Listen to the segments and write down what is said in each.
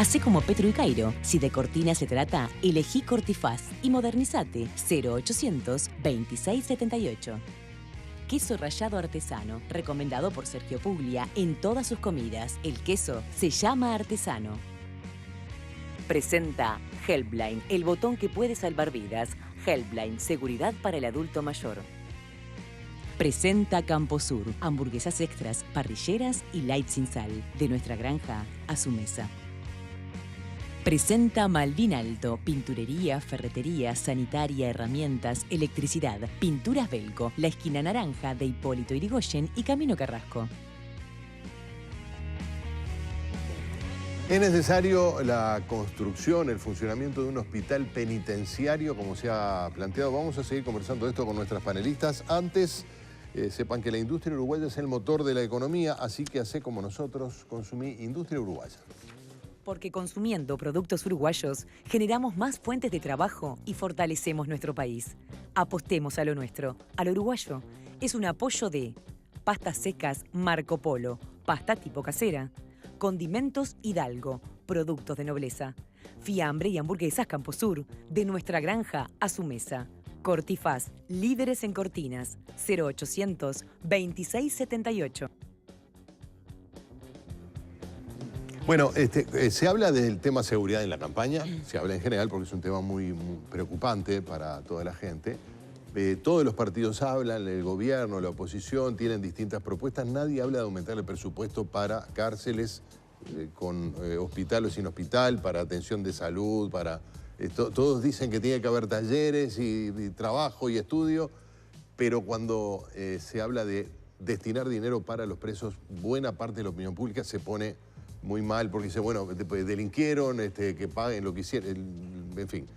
Hacé como Petro y Cairo. Si de cortina se trata, elegí Cortifaz y modernizate. 0800 2678. Queso rallado artesano, recomendado por Sergio Puglia en todas sus comidas. El queso se llama artesano. Presenta Helpline, el botón que puede salvar vidas. Helpline, seguridad para el adulto mayor. Presenta Camposur, hamburguesas extras, parrilleras y light sin sal. De nuestra granja a su mesa. Presenta Malvin Alto, pinturería, ferretería, sanitaria, herramientas, electricidad, pinturas Belco, la esquina naranja de Hipólito Yrigoyen y Camino Carrasco. ¿Es necesario la construcción, el funcionamiento de un hospital penitenciario, como se ha planteado? Vamos a seguir conversando esto con nuestras panelistas. Antes, sepan que la industria uruguaya es el motor de la economía, así que hacé como nosotros, consumí industria uruguaya. Porque consumiendo productos uruguayos, generamos más fuentes de trabajo y fortalecemos nuestro país. Apostemos a lo nuestro, a lo uruguayo. Es un apoyo de pastas secas Marco Polo, pasta tipo casera, condimentos Hidalgo, productos de nobleza, fiambre y hamburguesas Camposur, de nuestra granja a su mesa. Cortifaz, líderes en cortinas, 0800 2678. Bueno, se habla del tema seguridad en la campaña, se habla en general porque es un tema muy preocupante para toda la gente. Todos los partidos hablan, el gobierno, la oposición, tienen distintas propuestas. Nadie habla de aumentar el presupuesto para cárceles con hospital o sin hospital, para atención de salud, para... todos dicen que tiene que haber talleres y trabajo y estudio, pero cuando se habla de destinar dinero para los presos, buena parte de la opinión pública se pone muy mal porque dice, bueno, delinquieron, que paguen lo que hicieron, en fin.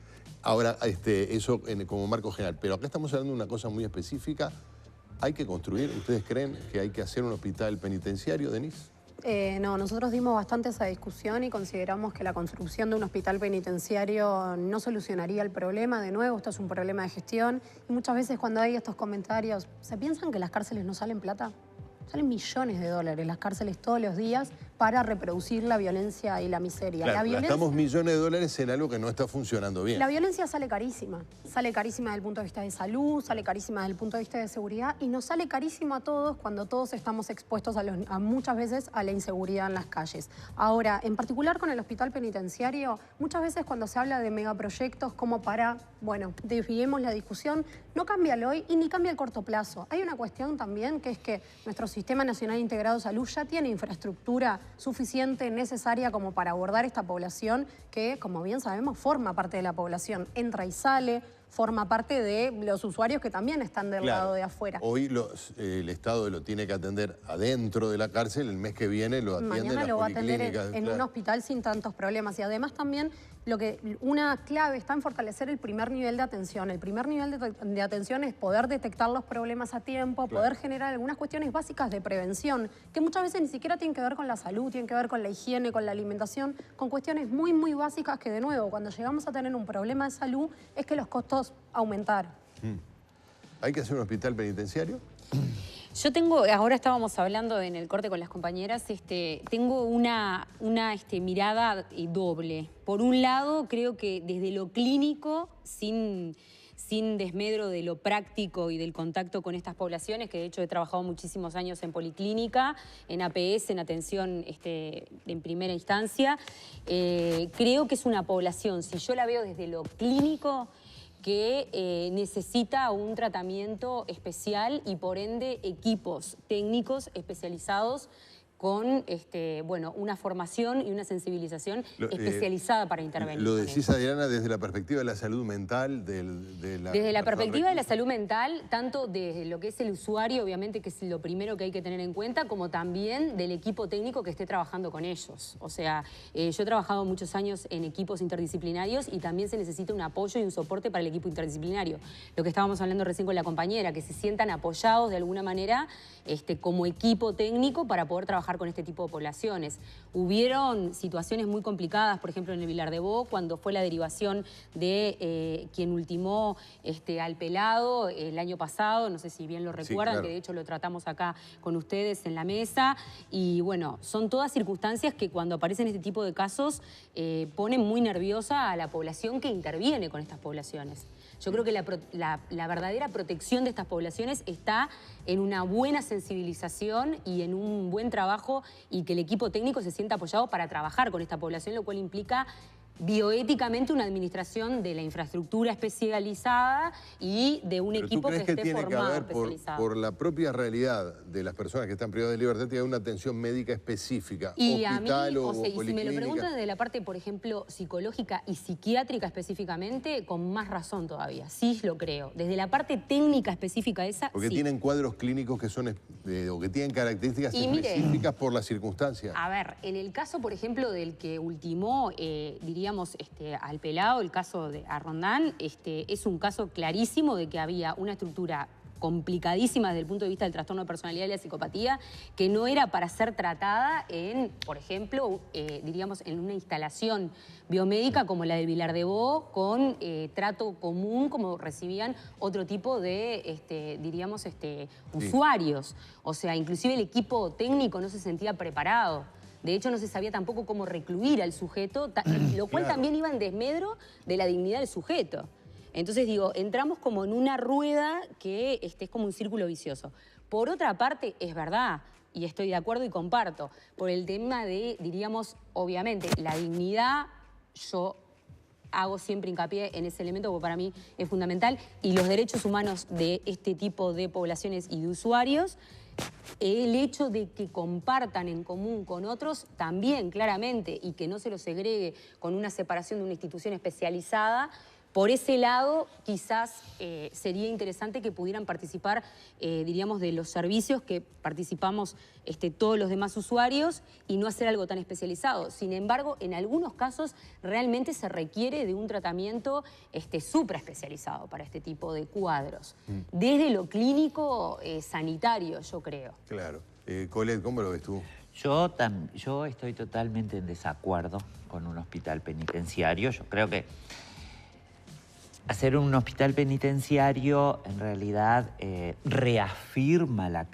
Ahora, eso como marco general. Pero acá estamos hablando de una cosa muy específica. ¿Hay que construir? ¿Ustedes creen que hay que hacer un hospital penitenciario, Denise? No, nosotros dimos bastante esa discusión y consideramos que la construcción de un hospital penitenciario no solucionaría el problema. De nuevo, esto es un problema de gestión. Y muchas veces cuando hay estos comentarios, ¿se piensan que las cárceles no salen plata? Salen millones de dólares las cárceles todos los días para reproducir la violencia y la miseria. Claro, la violencia, gastamos millones de dólares en algo que no está funcionando bien. La violencia sale carísima. Sale carísima desde el punto de vista de salud, sale carísima desde el punto de vista de seguridad y nos sale carísimo a todos cuando todos estamos expuestos a muchas veces a la inseguridad en las calles. Ahora, en particular con el hospital penitenciario, muchas veces cuando se habla de megaproyectos como para, bueno, desviemos la discusión, no cambia el hoy y ni cambia el corto plazo. Hay una cuestión también que es que nuestro Sistema Nacional Integrado de Salud ya tiene infraestructura suficiente, necesaria como para abordar esta población que, como bien sabemos, forma parte de la población, entra y sale, forma parte de los usuarios que también están del lado de afuera. Hoy el Estado lo tiene que atender adentro de la cárcel, el mes que viene lo atiende en las Mañana lo va a atender policlínicas, en un hospital sin tantos problemas. Y además también una clave está en fortalecer el primer nivel de atención. El primer nivel de atención es poder detectar los problemas a tiempo, poder generar algunas cuestiones básicas de prevención, que muchas veces ni siquiera tienen que ver con la salud, tienen que ver con la higiene, con la alimentación, con cuestiones muy, muy básicas que, de nuevo, cuando llegamos a tener un problema de salud, es que los costos aumentaron. ¿Hay que hacer un hospital penitenciario? Yo tengo, ahora estábamos hablando en el corte con las compañeras, tengo una mirada doble. Por un lado, creo que desde lo clínico, sin desmedro de lo práctico y del contacto con estas poblaciones, que de hecho he trabajado muchísimos años en policlínica, en APS, en atención en primera instancia, creo que es una población, si yo la veo desde lo clínico, que necesita un tratamiento especial y por ende equipos técnicos especializados con una formación y una sensibilización especializada para intervenir. Lo decís, Adriana, desde la perspectiva de la salud mental, desde la perspectiva de la salud mental, tanto desde lo que es el usuario, obviamente, que es lo primero que hay que tener en cuenta, como también del equipo técnico que esté trabajando con ellos. O sea, yo he trabajado muchos años en equipos interdisciplinarios y también se necesita un apoyo y un soporte para el equipo interdisciplinario. Lo que estábamos hablando recién con la compañera, que se sientan apoyados de alguna manera como equipo técnico para poder trabajar trabajar con este tipo de poblaciones. Hubieron situaciones muy complicadas, por ejemplo, en el Vilar de Bo, cuando fue la derivación de quien ultimó al pelado el año pasado, no sé si bien lo recuerdan, que de hecho lo tratamos acá con ustedes en la mesa. Y bueno, son todas circunstancias que cuando aparecen este tipo de casos ponen muy nerviosa a la población que interviene con estas poblaciones. Yo creo que la verdadera protección de estas poblaciones está en una buena sensibilización y en un buen trabajo, y que el equipo técnico se sienta apoyado para trabajar con esta población, lo cual implica bioéticamente una administración de la infraestructura especializada y de un equipo que esté formado, especializado. Por la propia realidad de las personas que están privadas de libertad, tiene una atención médica específica, y hospital a mí, o y si me lo preguntan policlínica? desde la parte, por ejemplo, psicológica y psiquiátrica específicamente, con más razón todavía, sí lo creo. Desde la parte técnica específica esa, Porque sí. tienen cuadros clínicos que son o que tienen características específicas por las circunstancias. A ver, en el caso, por ejemplo, del que ultimó, diríamos, al pelado, el caso de Rondán, es un caso clarísimo de que había una estructura complicadísima desde el punto de vista del trastorno de personalidad y la psicopatía, que no era para ser tratada en, por ejemplo, diríamos, en una instalación biomédica como la de Vilar de Bo, con trato común como recibían otro tipo de, diríamos, usuarios. O sea, inclusive el equipo técnico no se sentía preparado. De hecho, no se sabía tampoco cómo recluir al sujeto, lo cual también iba en desmedro de la dignidad del sujeto. Entonces, digo, entramos como en una rueda que es como un círculo vicioso. Por otra parte, es verdad, y estoy de acuerdo y comparto, por el tema de, diríamos, obviamente, la dignidad, yo hago siempre hincapié en ese elemento porque para mí es fundamental, y los derechos humanos de este tipo de poblaciones y de usuarios. El hecho de que compartan en común con otros también, claramente, y que no se los segregue con una separación de una institución especializada, por ese lado quizás sería interesante que pudieran participar, diríamos, de los servicios que participamos todos los demás usuarios y no hacer algo tan especializado. Sin embargo, en algunos casos realmente se requiere de un tratamiento súper especializado para este tipo de cuadros. Desde lo clínico sanitario, yo creo. Claro. Colette, ¿cómo lo ves tú? Yo estoy totalmente en desacuerdo con un hospital penitenciario. Yo creo que hacer un hospital penitenciario en realidad reafirma la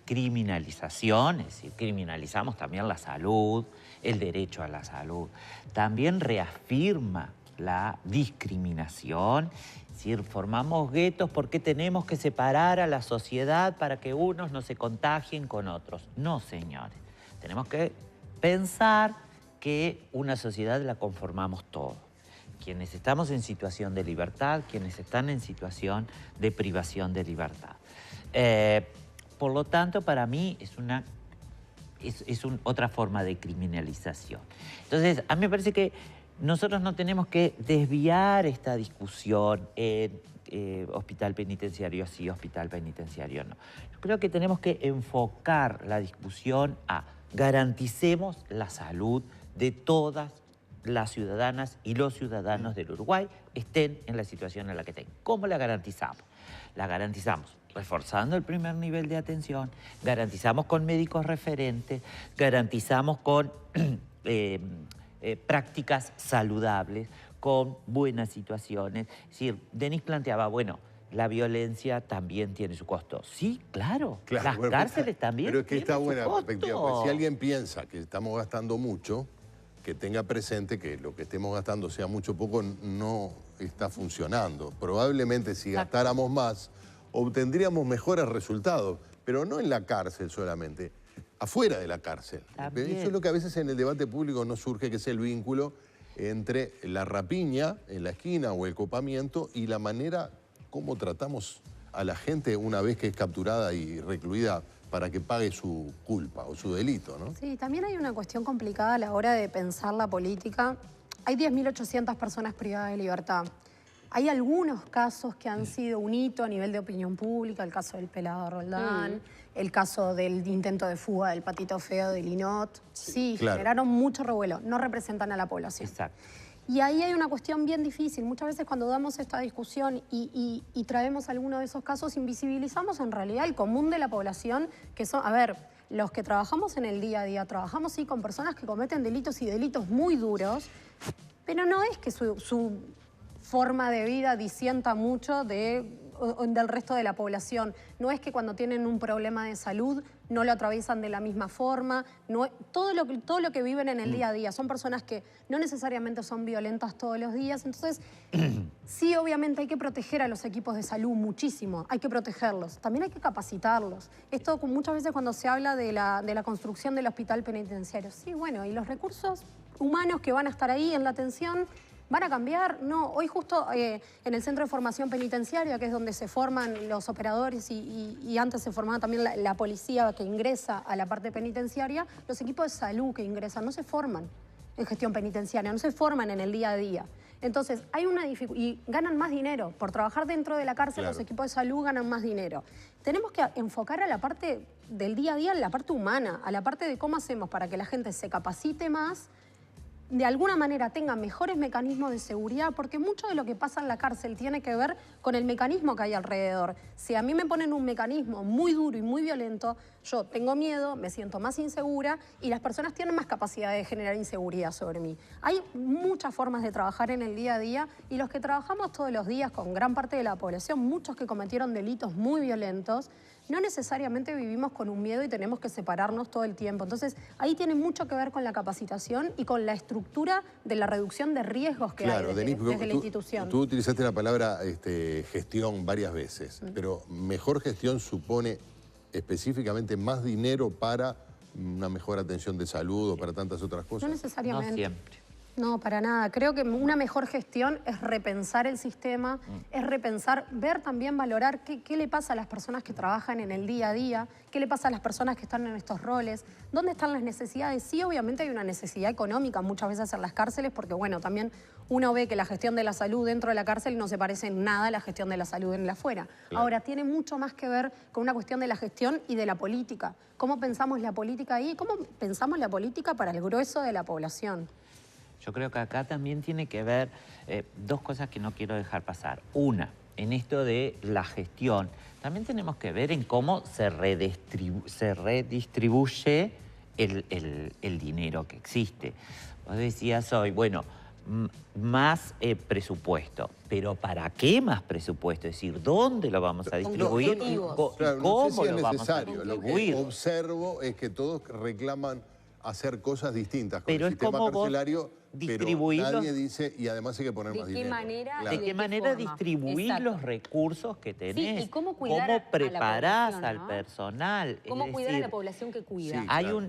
criminalización, es decir, criminalizamos también la salud, el derecho a la salud. También reafirma la discriminación, es decir, formamos guetos porque tenemos que separar a la sociedad para que unos no se contagien con otros. No, señores, tenemos que pensar que una sociedad la conformamos todos. Quienes estamos en situación de libertad, quienes están en situación de privación de libertad. Por lo tanto, para mí es otra forma de criminalización. Entonces, a mí me parece que nosotros no tenemos que desviar esta discusión en hospital penitenciario sí, hospital penitenciario no. Yo creo que tenemos que enfocar la discusión a garanticemos la salud de todas las ciudadanas y los ciudadanos del Uruguay, estén en la situación en la que estén. ¿Cómo la garantizamos? La garantizamos reforzando el primer nivel de atención, garantizamos con médicos referentes, garantizamos con prácticas saludables, con buenas situaciones. Es decir, Denis planteaba, bueno, la violencia también tiene su costo. Sí, claro, las cárceles también. Pero es que está buena la perspectiva. Pues si alguien piensa que estamos gastando mucho, que tenga presente que lo que estemos gastando, sea mucho o poco, no está funcionando. Probablemente si gastáramos más, obtendríamos mejores resultados, pero no en la cárcel solamente, afuera de la cárcel. También. Eso es lo que a veces en el debate público no surge, que es el vínculo entre la rapiña en la esquina o el copamiento y la manera como tratamos a la gente una vez que es capturada y recluida para que pague su culpa o su delito, ¿no? Sí, también hay una cuestión complicada a la hora de pensar la política. Hay 10.800 personas privadas de libertad. Hay algunos casos que han sido un hito a nivel de opinión pública, el caso del pelado Roldán, el caso del intento de fuga del patito feo de Linot. Sí, claro, generaron mucho revuelo, no representan a la población. Exacto. Y ahí hay una cuestión bien difícil. Muchas veces cuando damos esta discusión y traemos alguno de esos casos, invisibilizamos en realidad el común de la población, que son, a ver, los que trabajamos en el día a día, trabajamos sí con personas que cometen delitos y delitos muy duros, pero no es que su forma de vida disienta mucho del resto de la población. No es que cuando tienen un problema de salud no lo atraviesan de la misma forma. No, todo lo que viven en el día a día son personas que no necesariamente son violentas todos los días. Entonces, sí, obviamente hay que proteger a los equipos de salud muchísimo. Hay que protegerlos. También hay que capacitarlos. Esto muchas veces cuando se habla de la construcción del hospital penitenciario. Sí, bueno, y los recursos humanos que van a estar ahí en la atención ¿van a cambiar? No, hoy justo en el Centro de Formación Penitenciaria, que es donde se forman los operadores y antes se formaba también la policía que ingresa a la parte penitenciaria, los equipos de salud que ingresan no se forman en gestión penitenciaria, no se forman en el día a día. Entonces, hay una dificultad y ganan más dinero. Por trabajar dentro de la cárcel, claro, los equipos de salud ganan más dinero. Tenemos que enfocar a la parte del día a día, a la parte humana, a la parte de cómo hacemos para que la gente se capacite más, de alguna manera tenga mejores mecanismos de seguridad, porque mucho de lo que pasa en la cárcel tiene que ver con el mecanismo que hay alrededor. Si a mí me ponen un mecanismo muy duro y muy violento, yo tengo miedo, me siento más insegura y las personas tienen más capacidad de generar inseguridad sobre mí. Hay muchas formas de trabajar en el día a día y los que trabajamos todos los días con gran parte de la población, muchos que cometieron delitos muy violentos, no necesariamente vivimos con un miedo y tenemos que separarnos todo el tiempo. Entonces, ahí tiene mucho que ver con la capacitación y con la estructura de la reducción de riesgos que hay desde la institución. Tú utilizaste la palabra gestión varias veces, pero mejor gestión supone específicamente más dinero para una mejor atención de salud o para tantas otras cosas. No necesariamente. No siempre. No, para nada. Creo que una mejor gestión es repensar el sistema, es repensar, ver también, valorar qué le pasa a las personas que trabajan en el día a día, qué le pasa a las personas que están en estos roles, dónde están las necesidades. Sí, obviamente hay una necesidad económica muchas veces en las cárceles porque, bueno, también uno ve que la gestión de la salud dentro de la cárcel no se parece en nada a la gestión de la salud en la afuera. Claro. Ahora, tiene mucho más que ver con una cuestión de la gestión y de la política. ¿Cómo pensamos la política ahí? ¿Cómo pensamos la política para el grueso de la población? Yo creo que acá también tiene que ver dos cosas que no quiero dejar pasar. Una, en esto de la gestión, también tenemos que ver en cómo se redistribuye el dinero que existe. Vos decías hoy, bueno, más presupuesto, pero ¿para qué más presupuesto? Es decir, ¿dónde lo vamos a distribuir? Claro, ¿Cómo no sé si es lo vamos a necesario. distribuir? Lo que observo es que todos reclaman hacer cosas distintas con pero el sistema carcelario, pero nadie dice, y además hay que poner más dinero. ¿De qué manera distribuir los recursos que tenés? Sí, y cómo cuidar preparás a la al personal. ¿Cómo cuidar a la población que cuida? Sí,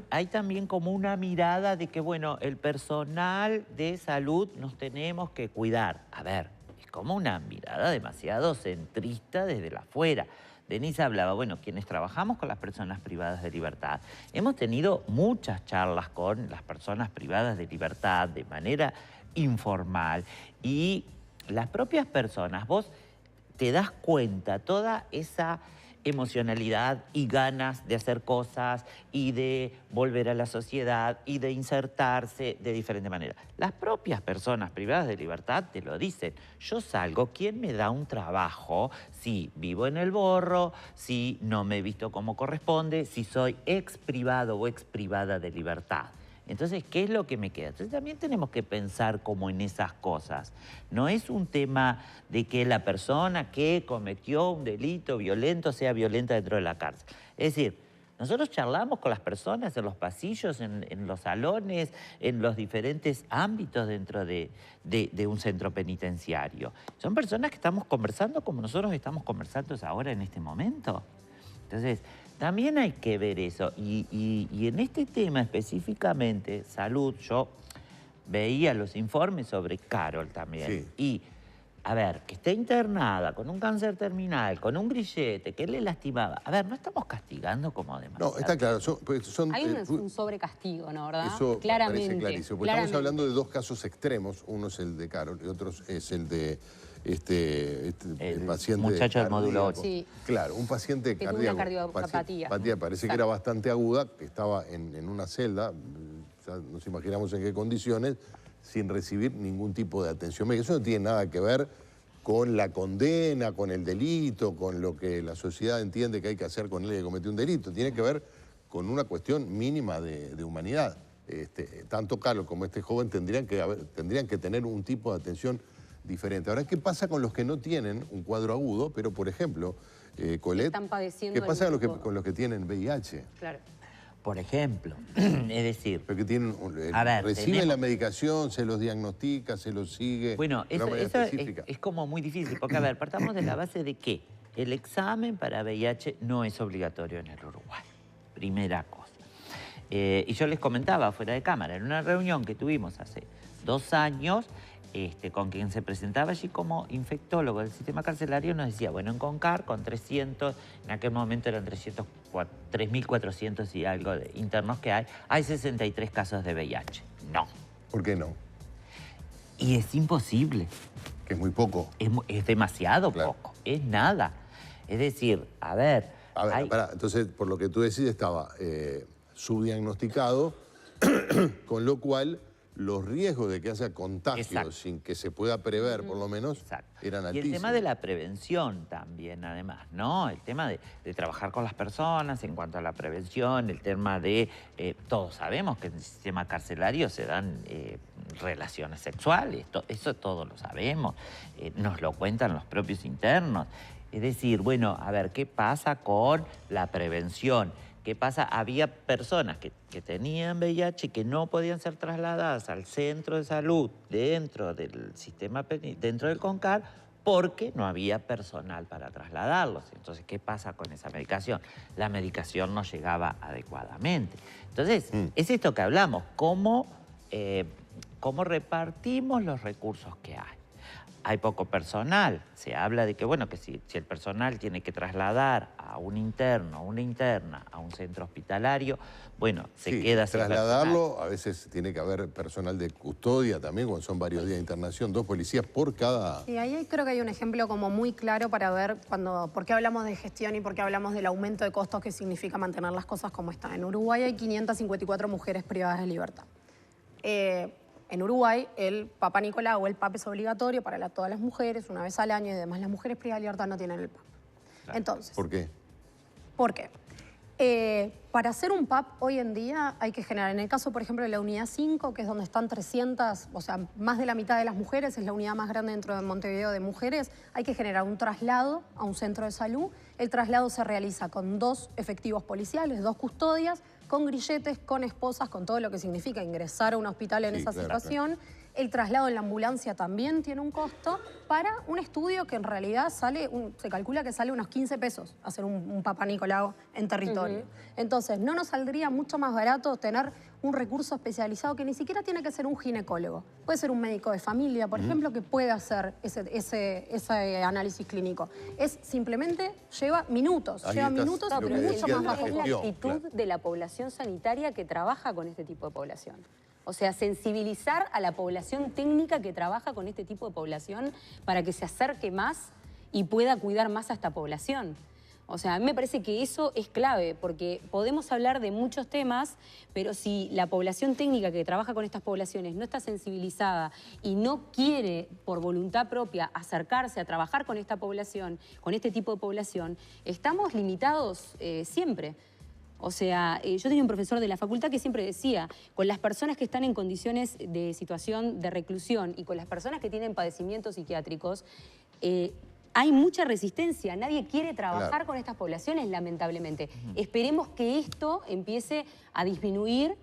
hay también como una mirada de que, bueno, el personal de salud nos tenemos que cuidar. A ver, es como una mirada demasiado centrista desde la afuera. Denise hablaba, bueno, quienes trabajamos con las personas privadas de libertad, hemos tenido muchas charlas con las personas privadas de libertad de manera informal y las propias personas, vos te das cuenta toda esa emocionalidad y ganas de hacer cosas y de volver a la sociedad y de insertarse de diferente manera. Las propias personas privadas de libertad te lo dicen. Yo salgo, ¿quién me da un trabajo si vivo en el Borro, si no me he visto como corresponde, si soy ex privado o ex privada de libertad? Entonces, ¿qué es lo que me queda? Entonces, también tenemos que pensar como en esas cosas. No es un tema de que la persona que cometió un delito violento sea violenta dentro de la cárcel. Es decir, nosotros charlamos con las personas en los pasillos, en los salones, en los diferentes ámbitos dentro de un centro penitenciario. Son personas que estamos conversando como nosotros estamos conversando ahora en este momento. Entonces, también hay que ver eso. Y en este tema específicamente, salud, yo veía los informes sobre Carol también. Sí. Y, a ver, que esté internada con un cáncer terminal, con un grillete, que le lastimaba. A ver, no estamos castigando como demasiado. No, está claro. Hay un sobrecastigo, ¿no? ¿Verdad? Eso claramente. parece clarísimo. Porque estamos hablando de dos casos extremos. Uno es el de Carol y otro es el de el paciente muchacho del módulo 8. Sí. Claro, un paciente que cardíaco. tuvo una cardiopatía. Parece que era bastante aguda, que estaba en una celda, ya nos imaginamos en qué condiciones, sin recibir ningún tipo de atención médica. Eso no tiene nada que ver con la condena, con el delito, con lo que la sociedad entiende que hay que hacer con él que cometió un delito. Tiene que ver con una cuestión mínima de humanidad. Tanto Carlos como este joven tendrían que tener un tipo de atención diferente. Ahora, ¿qué pasa con los que no tienen un cuadro agudo? Pero, por ejemplo, Colette, están padeciendo ¿qué pasa el con los que tienen VIH? Claro. Por ejemplo, es decir... Pero que tienen, a ver, reciben la medicación, se los diagnostica, se los sigue. Bueno, de una manera eso específica. es como muy difícil, porque a ver, partamos de la base de que el examen para VIH no es obligatorio en el Uruguay. Primera cosa. Y yo les comentaba fuera de cámara, en una reunión que tuvimos hace 2 años, con quien se presentaba allí como infectólogo del sistema carcelario, nos decía, bueno, en CONCAR, con 300, en aquel momento eran 3.400 y algo de internos que hay 63 casos de VIH. No. ¿Por qué no? Y es imposible. Que es muy poco. Es demasiado poco, es nada. Es decir, a ver... pará. Entonces, por lo que tú decís, estaba subdiagnosticado, con lo cual los riesgos de que haya contagios sin que se pueda prever, por lo menos, eran altísimos. Y el tema de la prevención también, además, ¿no? El tema de trabajar con las personas en cuanto a la prevención, el tema de... todos sabemos que en el sistema carcelario se dan relaciones sexuales, eso todos lo sabemos, nos lo cuentan los propios internos. Es decir, bueno, a ver, ¿qué pasa con la prevención? ¿Qué pasa? Había personas que tenían VIH y que no podían ser trasladadas al centro de salud dentro del sistema, dentro del CONCAR, porque no había personal para trasladarlos. Entonces, ¿qué pasa con esa medicación? La medicación no llegaba adecuadamente. Entonces, es esto que hablamos, cómo repartimos los recursos que hay. Hay poco personal. Se habla de que, bueno, que si el personal tiene que trasladar a un interno, a una interna, a un centro hospitalario, bueno, se queda sin trasladarlo, personal. a veces tiene que haber personal de custodia también, cuando son varios días de internación, 2 policías por cada... Sí, ahí creo que hay un ejemplo como muy claro para ver por qué hablamos de gestión y por qué hablamos del aumento de costos que significa mantener las cosas como están. En Uruguay hay 554 mujeres privadas de libertad. En Uruguay, el Papá Nicolau o el PAP es obligatorio para todas las mujeres, una vez al año, y además las mujeres privadas de libertad no tienen el PAP. Claro. Entonces, ¿Por qué? ¿por qué? Para hacer un PAP hoy en día hay que generar, en el caso, por ejemplo, de la unidad 5, que es donde están 300, o sea, más de la mitad de las mujeres, es la unidad más grande dentro de Montevideo de mujeres, hay que generar un traslado a un centro de salud. El traslado se realiza con 2 efectivos policiales, 2 custodias, con grilletes, con esposas, con todo lo que significa ingresar a un hospital en esa situación. Claro. El traslado en la ambulancia también tiene un costo para un estudio que en realidad se calcula que sale unos 15 pesos hacer un Papá Nicolau en territorio. Entonces, ¿no nos saldría mucho más barato tener un recurso especializado que ni siquiera tiene que ser un ginecólogo? Puede ser un médico de familia, por ejemplo, que pueda hacer ese análisis clínico. Es simplemente, lleva minutos, pero mucho más bajo. Es la actitud de la población sanitaria que trabaja con este tipo de población. O sea, sensibilizar a la población técnica que trabaja con este tipo de población para que se acerque más y pueda cuidar más a esta población. O sea, a mí me parece que eso es clave, porque podemos hablar de muchos temas, pero si la población técnica que trabaja con estas poblaciones no está sensibilizada y no quiere, por voluntad propia, acercarse a trabajar con esta población, con este tipo de población, estamos limitados siempre. O sea, yo tenía un profesor de la facultad que siempre decía, con las personas que están en condiciones de situación de reclusión y con las personas que tienen padecimientos psiquiátricos, hay mucha resistencia. Nadie quiere trabajar con estas poblaciones, lamentablemente. Esperemos que esto empiece a disminuir,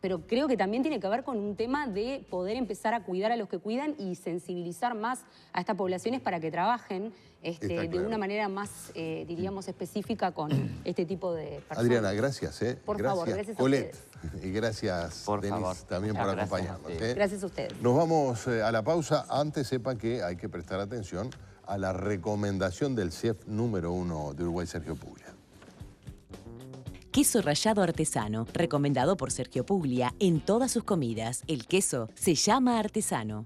pero creo que también tiene que ver con un tema de poder empezar a cuidar a los que cuidan y sensibilizar más a estas poblaciones para que trabajen de una manera más, diríamos, específica con este tipo de personas. Adriana, gracias. Por favor, gracias a Colette. ustedes. Y gracias, Denis, también por acompañarnos. Gracias a ustedes. Nos vamos a la pausa. Antes sepan que hay que prestar atención a la recomendación del chef número 1 de Uruguay, Sergio Puglia. Queso rallado artesano, recomendado por Sergio Puglia en todas sus comidas. El queso se llama artesano.